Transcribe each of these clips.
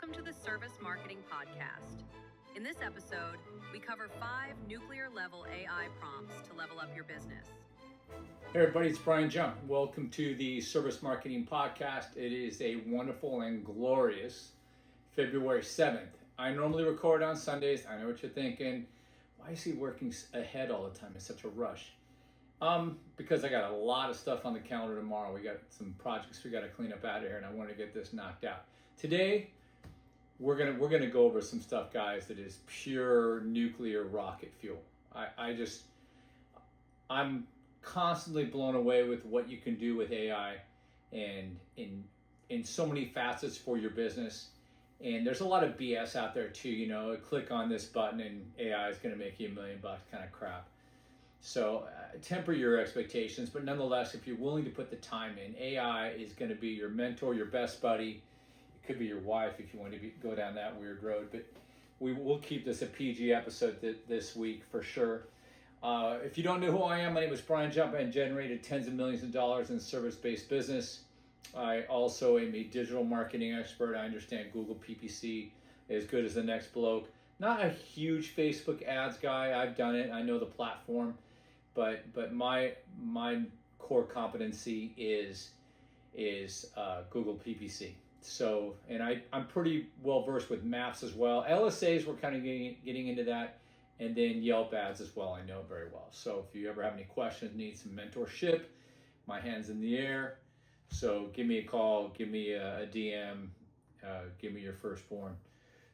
Welcome to the Service Marketing Podcast. In this episode, we cover 5 nuclear-level AI prompts to level up your business. Hey everybody, it's Brian Jump. Welcome to the Service Marketing Podcast. It is a wonderful and glorious February 7th. I normally record on Sundays. I know what you're thinking. Why is he working ahead all the time in such a rush? Because I got a lot of stuff on the calendar tomorrow. We got some projects we got to clean up out of here, and I want to get this knocked out. Today, we're gonna go over some stuff, guys, that is pure nuclear rocket fuel. I'm constantly blown away with what you can do with AI and in so many facets for your business. And there's a lot of BS out there too, click on this button and AI is going to make you $1 million kind of crap. So temper your expectations, but nonetheless, if you're willing to put the time in, AI is going to be your mentor, your best buddy. It could be your wife if you want to go down that weird road, but we'll keep this a PG episode this week for sure. If you don't know who I am, my name is Brian Jump. I generated tens of millions of dollars in service-based business. I also am a digital marketing expert. I understand Google PPC as good as the next bloke. Not a huge Facebook ads guy. I've done it. I know the platform, but my core competency is Google PPC. So, and I'm pretty well versed with maps as well. LSAs, we're kind of getting into that. And then Yelp ads as well, I know very well. So if you ever have any questions, need some mentorship, my hand's in the air. So give me a call, give me a DM, give me your firstborn.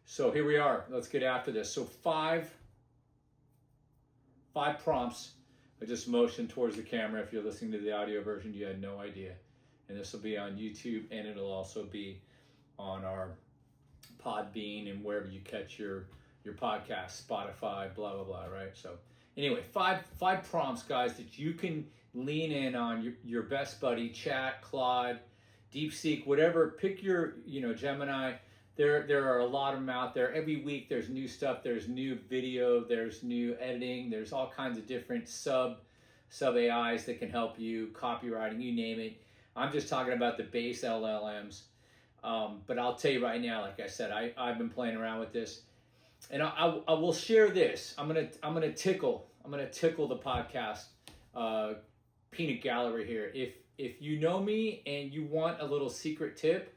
So here we are, let's get after this. So five prompts. I just motioned towards the camera. If you're listening to the audio version, you had no idea. And this will be on YouTube, and it'll also be on our Podbean and wherever you catch your podcast, Spotify, blah, blah, blah, right? So anyway, five prompts, guys, that you can lean in on your best buddy, Chat, Claude, DeepSeek, whatever. Pick your, Gemini. There are a lot of them out there. Every week there's new stuff. There's new video. There's new editing. There's all kinds of different sub AIs that can help you, copywriting, you name it. I'm just talking about the base LLMs. But I'll tell you right now, like I said, I've been playing around with this. And I will share this. I'm gonna tickle the podcast peanut gallery here. If you know me and you want a little secret tip,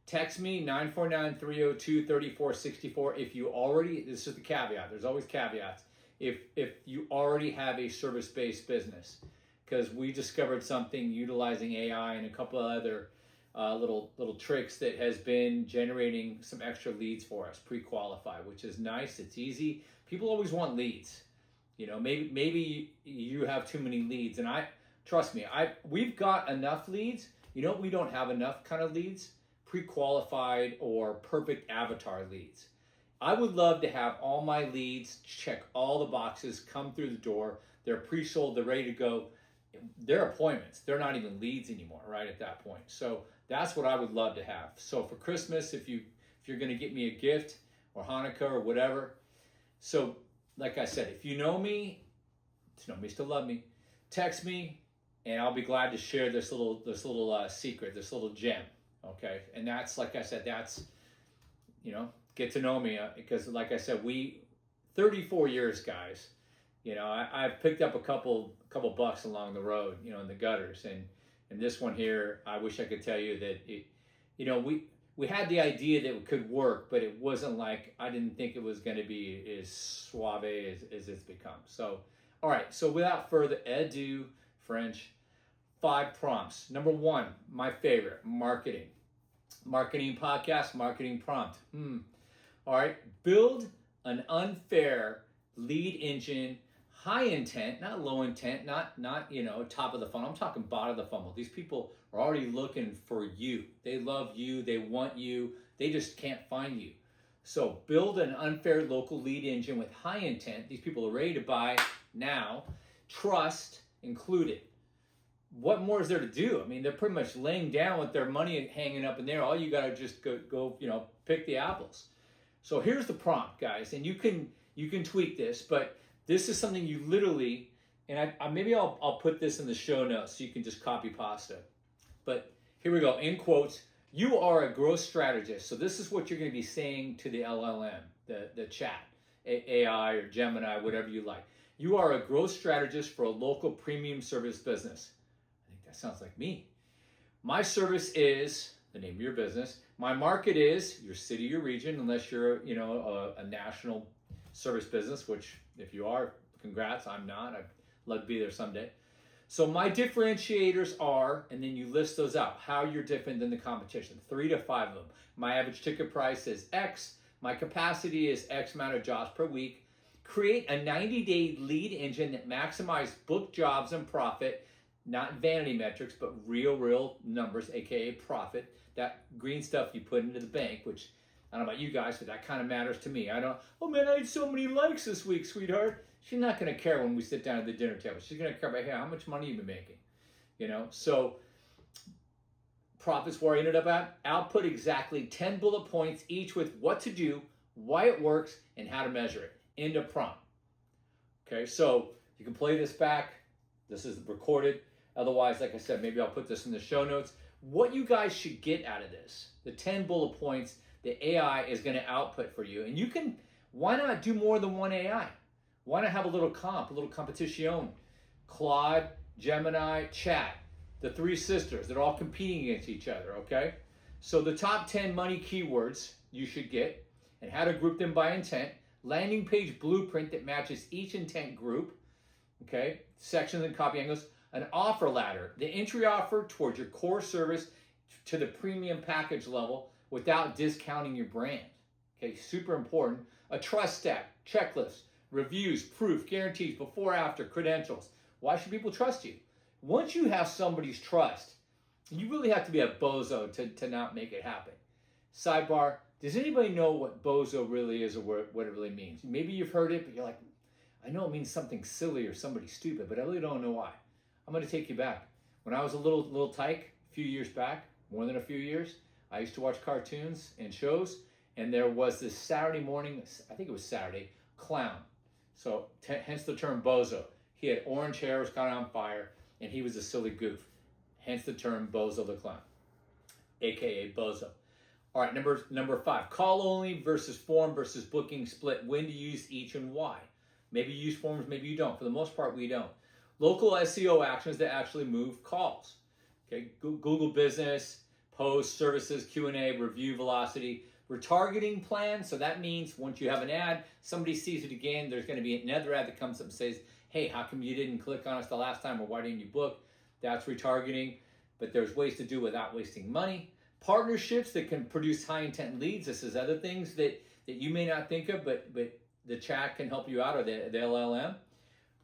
text me 949-302-3464. If you already, this is the caveat. There's always caveats. If you already have a service-based business, because we discovered something utilizing AI and a couple of other little tricks that has been generating some extra leads for us, pre-qualified, which is nice. It's easy. People always want leads. Maybe you have too many leads, and trust me, we've got enough leads. We don't have enough kind of leads, pre-qualified or perfect avatar leads. I would love to have all my leads check all the boxes, come through the door. They're pre-sold. They're ready to go. They're appointments. They're not even leads anymore, right at that point. So that's what I would love to have. So for Christmas, if you're going to get me a gift or Hanukkah or whatever. So like I said, if you know me, still love me, text me and I'll be glad to share this little secret, this little gem. Okay. And that's, like I said, that's, get to know me because like I said, 34 years, guys. I've picked up a couple bucks along the road, in the gutters, and this one here, I wish I could tell you that it, we had the idea that it could work, but it wasn't like, I didn't think it was going to be as suave as it's become. So, all right. So without further ado, French, 5 prompts. Number 1, my favorite, marketing podcast, marketing prompt. All right. Build an unfair lead engine. High intent, not low intent, not top of the funnel. I'm talking bottom of the funnel. These people are already looking for you. They love you. They want you. They just can't find you. So build an unfair local lead engine with high intent. These people are ready to buy now. Trust included. What more is there to do? I mean, they're pretty much laying down with their money hanging up in there. All you got to just go, pick the apples. So here's the prompt, guys, and you can tweak this, but this is something you literally, and maybe I'll put this in the show notes so you can just copy pasta. But here we go. In quotes, You are a growth strategist. So this is what you're going to be saying to the LLM, the chat, AI or Gemini, whatever you like. You are a growth strategist for a local premium service business. I think that sounds like me. My service is the name of your business. My market is your city, your region, unless you're, a national service business, which if you are, congrats, I'm not. I'd love to be there someday. So my differentiators are, and then you list those out, how you're different than the competition, 3 to 5 of them. My average ticket price is X. My capacity is X amount of jobs per week. Create a 90-day lead engine that maximizes book jobs and profit, not vanity metrics, but real numbers, aka profit. That green stuff you put into the bank, which I don't know about you guys, but that kind of matters to me. I don't, oh man, I had so many likes this week, sweetheart. She's not going to care when we sit down at the dinner table. She's going to care about, hey, how much money you've been making. So profits where I ended up at, output exactly 10 bullet points, each with what to do, why it works, and how to measure it. End of prompt. Okay, so you can play this back. This is recorded. Otherwise, like I said, maybe I'll put this in the show notes. What you guys should get out of this, the 10 bullet points the AI is going to output for you. And you can, why not do more than one AI? Why not have a little competition? Claude, Gemini, Chat, the 3 sisters, they're all competing against each other, okay? So the top 10 money keywords you should get and how to group them by intent, landing page blueprint that matches each intent group, okay? Sections and copy angles, an offer ladder, the entry offer towards your core service to the premium package level without discounting your brand, okay? Super important. A trust stack, checklist, reviews, proof, guarantees, before, after, credentials. Why should people trust you? Once you have somebody's trust, you really have to be a bozo to not make it happen. Sidebar, does anybody know what bozo really is or what it really means? Maybe you've heard it, but you're like, I know it means something silly or somebody stupid, but I really don't know why. I'm going to take you back. When I was a little tyke, a few years back, more than a few years, I used to watch cartoons and shows, and there was this Saturday morning, I think it was Saturday, clown. So hence the term bozo. He had orange hair, was kind of on fire, and he was a silly goof. Hence the term bozo the clown, aka bozo. All right, number 5, call only versus form versus booking split. When to use each and why. Maybe you use forms, maybe you don't. For the most part, we don't. Local SEO actions that actually move calls. Okay, Google Business, posts, services, Q&A, review velocity. Retargeting plan, so that means once you have an ad, somebody sees it again, there's going to be another ad that comes up and says, hey, how come you didn't click on us the last time, or why didn't you book? That's retargeting, but there's ways to do it without wasting money. Partnerships that can produce high intent leads. This is other things that you may not think of, but the chat can help you out, or the LLM.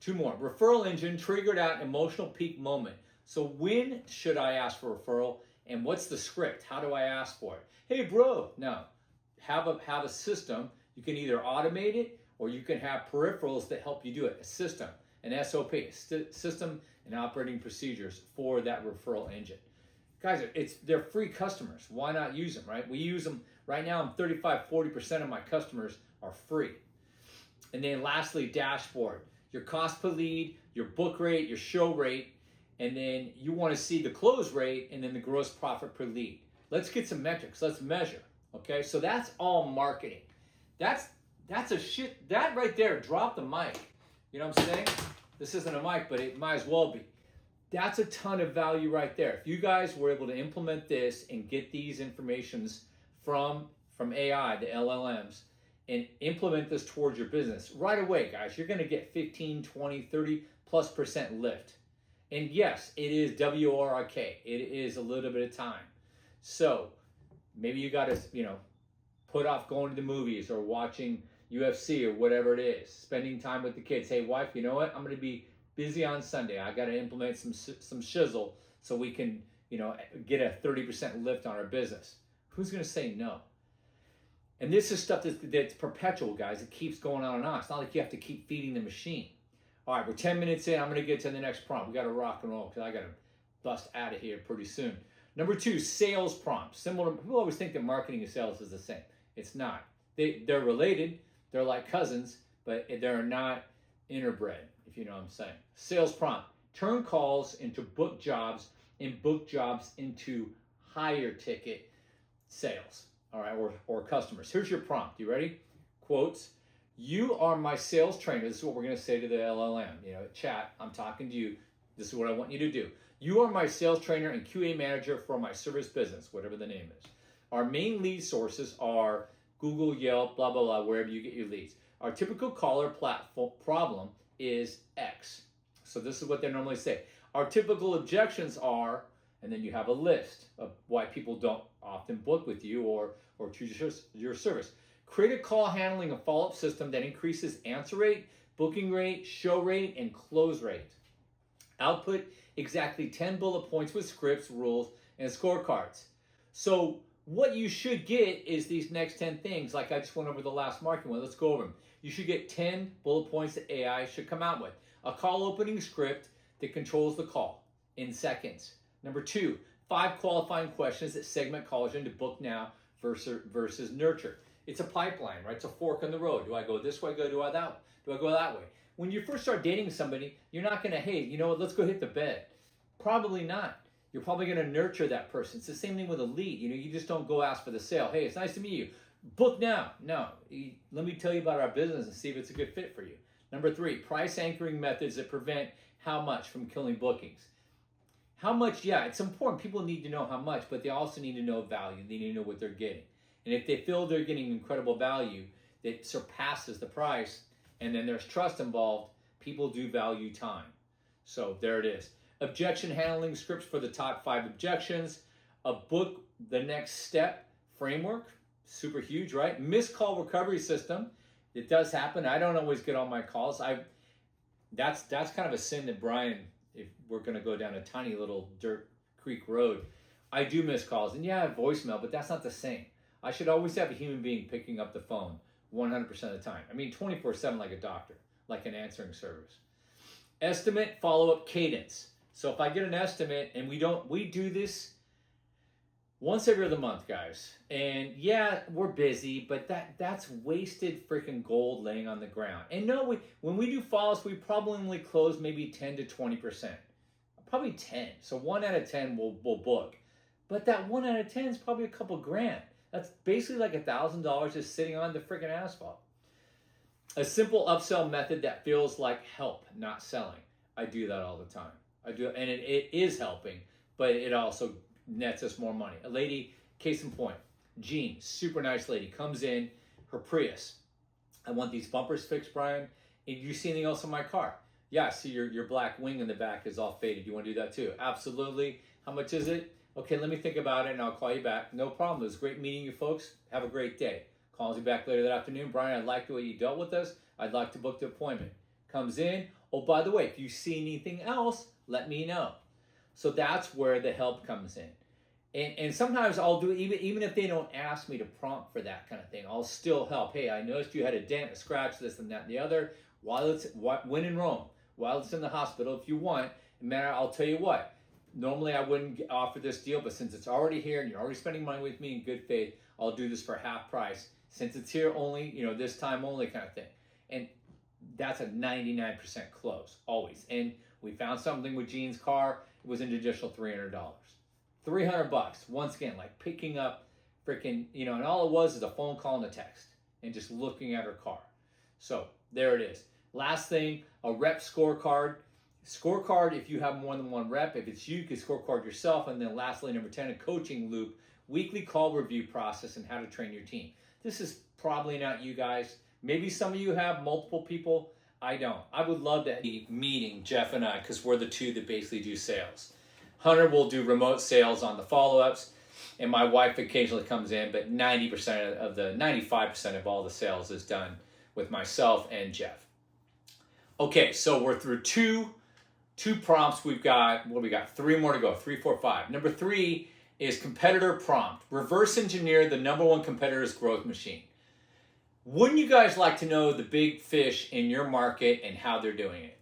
2 more. Referral engine triggered out emotional peak moment. So when should I ask for referral, and what's the script? How do I ask for it? Hey bro, no. Have a system. You can either automate it, or you can have peripherals that help you do it. A system, an SOP, system and operating procedures for that referral engine. Guys, they're free customers. Why not use them, right? We use them right now. 40% of my customers are free. And then lastly, dashboard. Your cost per lead, your book rate, your show rate, and then you want to see the close rate and then the gross profit per lead. Let's get some metrics. Let's measure. Okay, so that's all marketing. That's a shit. That right there, drop the mic. You know what I'm saying? This isn't a mic, but it might as well be. That's a ton of value right there. If you guys were able to implement this and get these informations from AI, the LLMs, and implement this towards your business right away, guys, you're going to get 15, 20, 30+% lift. And yes, it is WRIK. It is a little bit of time. So maybe you got to, put off going to the movies or watching UFC or whatever it is, spending time with the kids. Hey, wife, you know what? I'm going to be busy on Sunday. I got to implement some shizzle so we can, get a 30% lift on our business. Who's going to say no? And this is stuff that's perpetual, guys. It keeps going on and on. It's not like you have to keep feeding the machine. All right, we're 10 minutes in. I'm going to get to the next prompt. We got to rock and roll because I got to bust out of here pretty soon. Number 2, sales prompts. Similar. People always think that marketing and sales is the same. It's not. They're related. They're like cousins, but they're not interbred, if you know what I'm saying. Sales prompt. Turn calls into book jobs and book jobs into higher ticket sales, all right, or customers. Here's your prompt. You ready? Quotes. You are my sales trainer. This is what we're going to say to the LLM. Chat, I'm talking to you. This is what I want you to do. You are my sales trainer and QA manager for my service business, whatever the name is. Our main lead sources are Google, Yelp, blah, blah, blah, wherever you get your leads. Our typical caller platform problem is X. So this is what they normally say. Our typical objections are, and then you have a list of why people don't often book with you or choose your service. Create a call handling and follow-up system that increases answer rate, booking rate, show rate, and close rate. Output exactly 10 bullet points with scripts, rules, and scorecards. So what you should get is these next 10 things, like I just went over the last marketing one. Let's go over them. You should get 10 bullet points that AI should come out with. A call opening script that controls the call in seconds. Number 2, 5 qualifying questions that segment callers into book now versus nurture. It's a pipeline, right? It's a fork in the road. Do I go this way? Do I go that way? When you first start dating somebody, you're not going to, hey, you know what, let's go hit the bed. Probably not. You're probably going to nurture that person. It's the same thing with a lead. You just don't go ask for the sale. Hey, it's nice to meet you. Book now. No, let me tell you about our business and see if it's a good fit for you. Number 3, price anchoring methods that prevent how much from killing bookings. How much, yeah, it's important. People need to know how much, but they also need to know value. They need to know what they're getting. And if they feel they're getting incredible value that surpasses the price, and then there's trust involved, people do value time. So there it is. Objection handling scripts for the top 5 objections. A book the next step framework. Super huge, right? Missed call recovery system. It does happen. I don't always get all my calls. That's kind of a sin that Brian, if we're going to go down a tiny little dirt creek road, I do miss calls. And yeah, I have voicemail, but that's not the same. I should always have a human being picking up the phone 100% of the time. I mean, 24/7 like a doctor, like an answering service. Estimate, follow-up cadence. So if I get an estimate, and we do this once every other month, guys. And yeah, we're busy, but that's wasted freaking gold laying on the ground. And no, when we do follow-ups, we probably only close maybe 10 to 20%. Probably 10. So 1 out of 10 will book. But that 1 out of 10 is probably a couple grand. That's basically like $1,000 just sitting on the freaking asphalt. A simple upsell method that feels like help, not selling. I do that all the time. I do, and it is helping, but it also nets us more money. A lady, case in point, Jean, super nice lady, comes in, her Prius. I want these bumpers fixed, Brian. And you see anything else on my car? Yeah, I see your black wing in the back is all faded. You want to do that too? Absolutely. How much is it? Okay, let me think about it and I'll call you back. No problem. It was great meeting you folks. Have a great day. Calls you back later that afternoon. Brian, I liked the way you dealt with us. I'd like to book the appointment. Comes in. Oh, by the way, if you see anything else, let me know. So that's where the help comes in. And sometimes I'll do, even if they don't ask me to prompt for that kind of thing, I'll still help. Hey, I noticed you had a dent, a scratch, this and that and the other. When in Rome, while it's in the hospital, if you want, man, I'll tell you what. Normally I wouldn't offer this deal, but since it's already here and you're already spending money with me in good faith, I'll do this for half price. Since it's here only, this time only kind of thing. And that's a 99% close, always. And we found something with Jean's car. It was an additional $300. $300, once again, like picking up freaking, and all it was is a phone call and a text and just looking at her car. So there it is. Last thing, a rep scorecard. Scorecard if you have more than one rep. If it's you can scorecard yourself. And then lastly, number 10, a coaching loop, weekly call review process and how to train your team. This is probably not you guys. Maybe some of you have multiple people. I don't. I would love to be meeting Jeff and I because we're the two that basically do sales. Hunter will do remote sales on the follow-ups, and my wife occasionally comes in, but 95% of all the sales is done with myself and Jeff. Okay, so we're through two prompts. We've got, 3 more to go, 3, 4, 5. Number 3 is competitor prompt. Reverse engineer the number one competitor's growth machine. Wouldn't you guys like to know the big fish in your market and how they're doing it?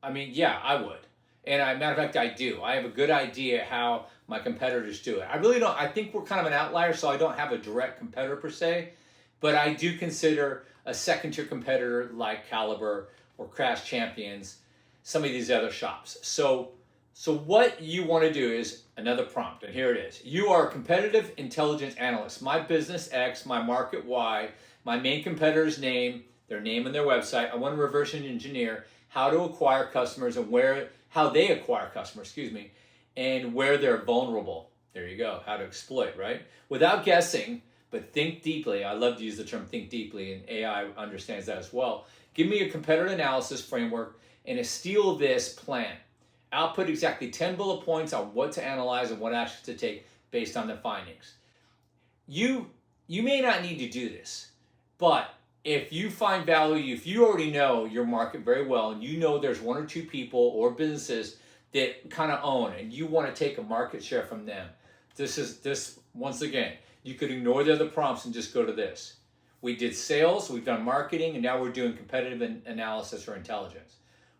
I mean, yeah, I would. And matter of fact, I do. I have a good idea how my competitors do it. I really don't. I think we're kind of an outlier, so I don't have a direct competitor per se. But I do consider a second-tier competitor like Caliber or Crash Champions, some of these other shops. So So what you want to do is another prompt, and here it is. You are a competitive intelligence analyst. My business X, my market Y, my main competitor's name, their name and their website. I want to reverse engineer how to acquire customers and how they acquire customers, and where they're vulnerable. There you go, how to exploit, right? Without guessing, but think deeply. I love to use the term think deeply, and AI understands that as well. Give me a competitor analysis framework and a steal this plan. Output exactly 10 bullet points on what to analyze and what actions to take based on the findings. You may not need to do this, but if you find value, if you already know your market very well and you know there's one or two people or businesses that kind of own and you want to take a market share from them, this once again, you could ignore the other prompts and just go to this. We did sales, we've done marketing, and now we're doing competitive analysis or intelligence.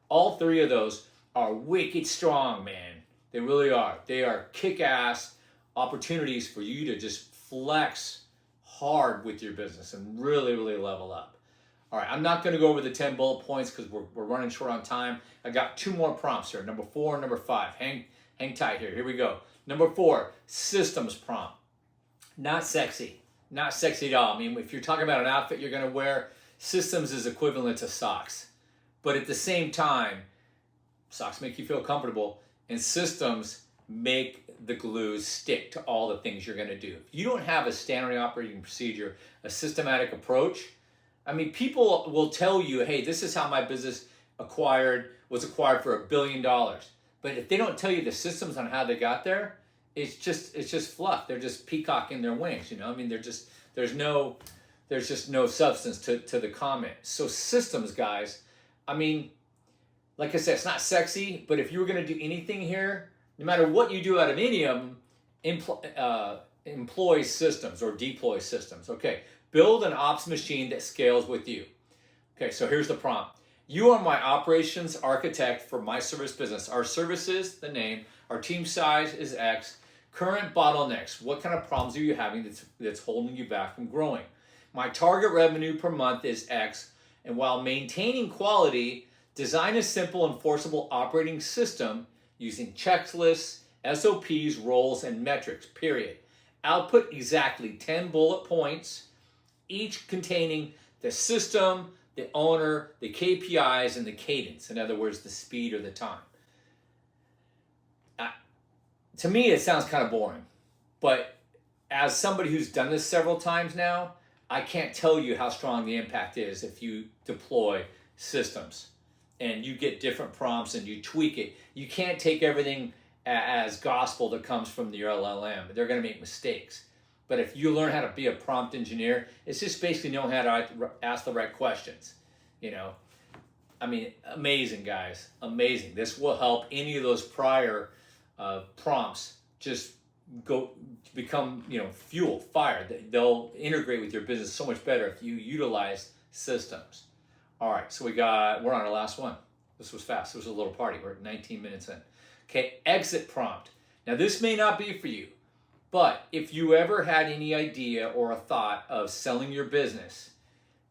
All three of those are wicked strong, man. They really are. They are kick-ass opportunities for you to just flex hard with your business and really, really level up. All right, I'm not going to go over the 10 bullet points because we're running short on time. I got two more prompts here, number 4 and number 5. Hang tight here. Here we go. Number 4, systems prompt. Not sexy. Not sexy at all. I mean, if you're talking about an outfit you're going to wear, systems is equivalent to socks. But at the same time, socks make you feel comfortable, and systems make the glue stick to all the things you're going to do. If you don't have a standard operating procedure, a systematic approach, I mean, people will tell you, hey, this is how my business was acquired for $1 billion. But if they don't tell you the systems on how they got there, it's just fluff. They're just peacocking their wings, I mean, there's just no substance to the comment. So systems, guys, I mean, like I said, it's not sexy, but if you were going to do anything here, no matter what you do out of any of them, employ systems or deploy systems. Okay, build an ops machine that scales with you. Okay, so here's the prompt. You are my operations architect for my service business. Our services, the name, our team size is X. Current bottlenecks, what kind of problems are you having that's holding you back from growing? My target revenue per month is X, and while maintaining quality, design a simple enforceable operating system using checklists, SOPs, roles, and metrics, period. Output exactly 10 bullet points, each containing the system, the owner, the KPIs, and the cadence. In other words, the speed or the time. To me, it sounds kind of boring, but as somebody who's done this several times now, I can't tell you how strong the impact is if you deploy systems and you get different prompts and you tweak it. You can't take everything as gospel that comes from the LLM. They're going to make mistakes. But if you learn how to be a prompt engineer, it's just basically knowing how to ask the right questions. I mean, amazing, guys, amazing. This will help any of those prior prompts just become, fuel, fire. They'll integrate with your business so much better if you utilize systems. All right, so we're on our last one. This was fast. This was a little party. We're at 19 minutes in. Okay, exit prompt. Now, this may not be for you, but if you ever had any idea or a thought of selling your business,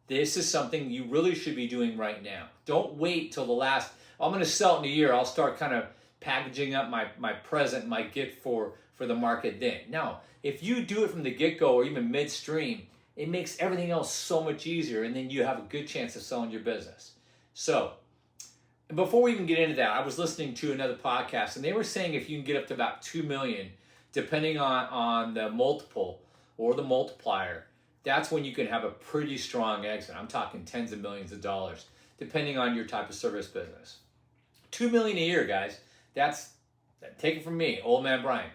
this is something you really should be doing right now. Don't wait till the last, I'm going to sell it in a year. I'll start kind of packaging up my present, my gift for the market then. Now, if you do it from the get-go or even midstream, it makes everything else so much easier, and then you have a good chance of selling your business. So, before we even get into that, I was listening to another podcast, and they were saying if you can get up to about 2 million, depending on the multiple or the multiplier, that's when you can have a pretty strong exit. I'm talking tens of millions of dollars, depending on your type of service business. 2 million a year, guys. Take it from me, old man Brian,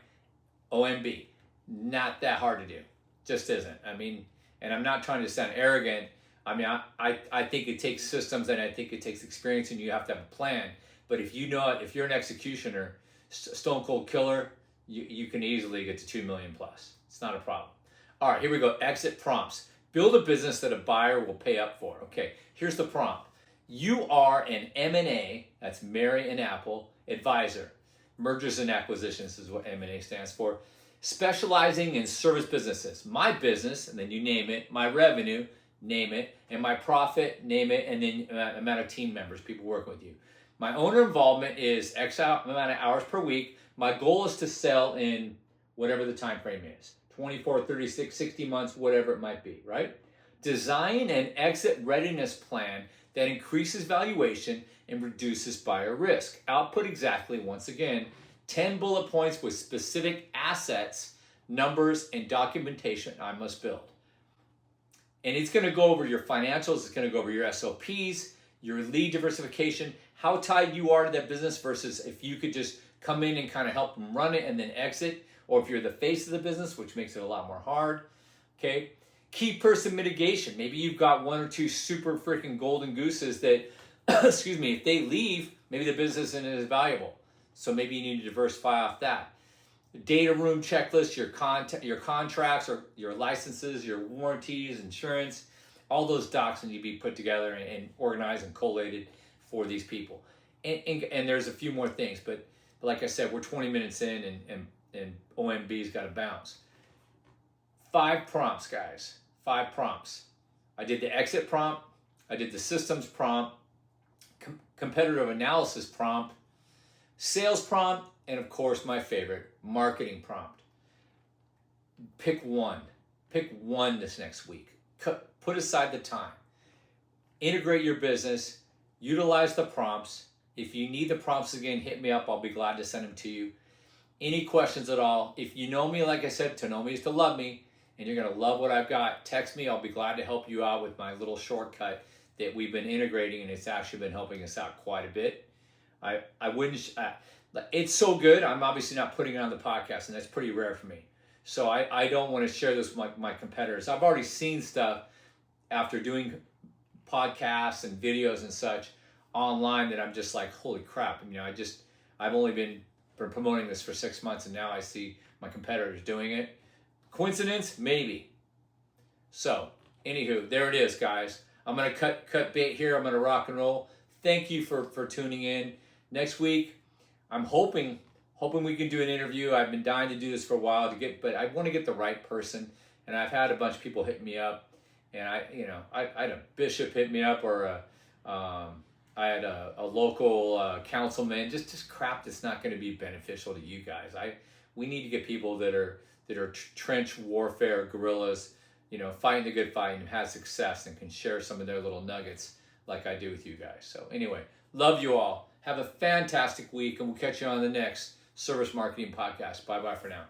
OMB. Not that hard to do. Just isn't. I mean, and I'm not trying to sound arrogant. I mean, I think it takes systems and I think it takes experience and you have to have a plan. But if you know it, if you're an executioner, stone cold killer, you can easily get to 2 million plus. It's not a problem. All right, here we go. Exit prompts. Build a business that a buyer will pay up for. Okay, here's the prompt. You are an M&A, that's Mary and Apple, advisor. Mergers and acquisitions is what M&A stands for. Specializing in service businesses. My business, and then you name it, my revenue, name it, and my profit, name it, and then amount of team members, people working with you. My owner involvement is X amount of hours per week. My goal is to sell in whatever the time frame is, 24, 36, 60 months, whatever it might be, right? Design an exit readiness plan that increases valuation and reduces buyer risk. Output exactly, once again, 10 bullet points with specific assets, numbers, and documentation I must build. And it's going to go over your financials. It's going to go over your SOPs, your lead diversification, how tied you are to that business versus if you could just come in and kind of help them run it and then exit, or if you're the face of the business, which makes it a lot more hard. Okay. Key person mitigation. Maybe you've got one or two super freaking golden gooses that, excuse me, if they leave, maybe the business isn't as valuable. So maybe you need to diversify off that. Data room checklist, your contracts or your licenses, your warranties, insurance, all those docs need to be put together and organized and collated for these people. And there's a few more things, but like I said, we're 20 minutes in and OMB's got to bounce. 5 prompts, guys. 5 prompts. I did the exit prompt. I did the systems prompt, competitive analysis prompt, sales prompt, and of course my favorite, marketing prompt. Pick one. Pick one this next week. Put aside the time. Integrate your business. Utilize the prompts. If you need the prompts again, hit me up. I'll be glad to send them to you. Any questions at all? If you know me, like I said, to know me is to love me, and you're going to love what I've got, text me. I'll be glad to help you out with my little shortcut that we've been integrating, and it's actually been helping us out quite a bit. It's so good, I'm obviously not putting it on the podcast, and that's pretty rare for me. So I don't want to share this with my competitors. I've already seen stuff after doing podcasts and videos and such online that I'm just like, holy crap. I've only been promoting this for 6 months, and now I see my competitors doing it. Coincidence? Maybe. So, anywho, there it is, guys. I'm going to cut bait here. I'm going to rock and roll. Thank you for tuning in. Next week, I'm hoping we can do an interview. I've been dying to do this for a while but I want to get the right person. And I've had a bunch of people hit me up, and I had a bishop hit me up, or I had a local councilman. Just crap that's not going to be beneficial to you guys. We need to get people that are trench warfare guerrillas, fighting the good fight and have success and can share some of their little nuggets like I do with you guys. So anyway, love you all. Have a fantastic week, and we'll catch you on the next Service Marketing Podcast. Bye-bye for now.